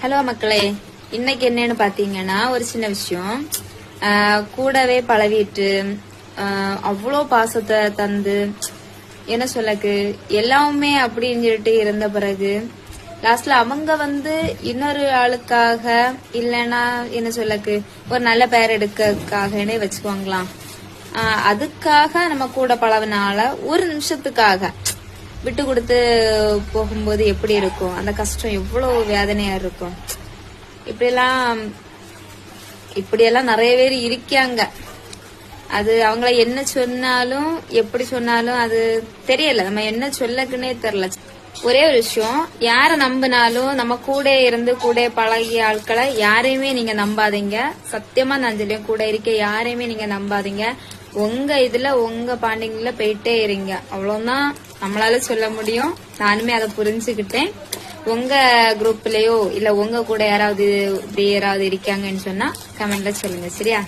Hello மக்களே, இன்னைக்கு என்னன்னு பாத்தீங்கன்னா ஒரு சின்ன விஷயம். கூடவே பழவிட்டு அவ்வளோ பாசத்தை தந்து என்ன சொல்லக்கு எல்லாமே அப்படின்னு சொல்லிட்டு இருந்த பிறகு லாஸ்ட்ல அவங்க இன்னொரு ஆளுக்காக இல்லைன்னா என்ன சொல்லக்கு ஒரு நல்ல பெயர் எடுக்கிறதுக்காகனே வச்சுக்கோங்களாம். அதுக்காக நம்ம கூட பழவினால ஒரு நிமிஷத்துக்காக விட்டு கொடுத்து போகும்போது எப்படி இருக்கும், அந்த கஷ்டம் எவ்வளவு வேதனையா இருக்கும். இப்படியெல்லாம் நிறைய பேர் இருக்காங்க. அது அவங்கள என்ன சொன்னாலும் எப்படி சொன்னாலும் அது தெரியல, நம்ம என்ன சொல்லக்குன்னே தெரியல. ஒரே ஒரு விஷயம், யார நம்பினாலும் நம்ம கூட இருந்து கூட பழகிய ஆட்களை யாரையுமே நீங்க நம்பாதீங்க. சத்தியமா நான் சொல்லியும் கூட இருக்க யாரையுமே நீங்க நம்பாதீங்க. உங்க இதுல உங்க பாண்டிங்ல போயிட்டே இருங்க, அவ்வளவுதான் நம்மளால சொல்ல முடியும். நானுமே அதை புரிஞ்சுக்கிட்டேன். உங்க குரூப்லயோ இல்ல உங்க கூட யாராவது இப்படி யாராவது இருக்காங்கன்னு சொன்னா கமெண்ட்ல சொல்லுங்க, சரியா?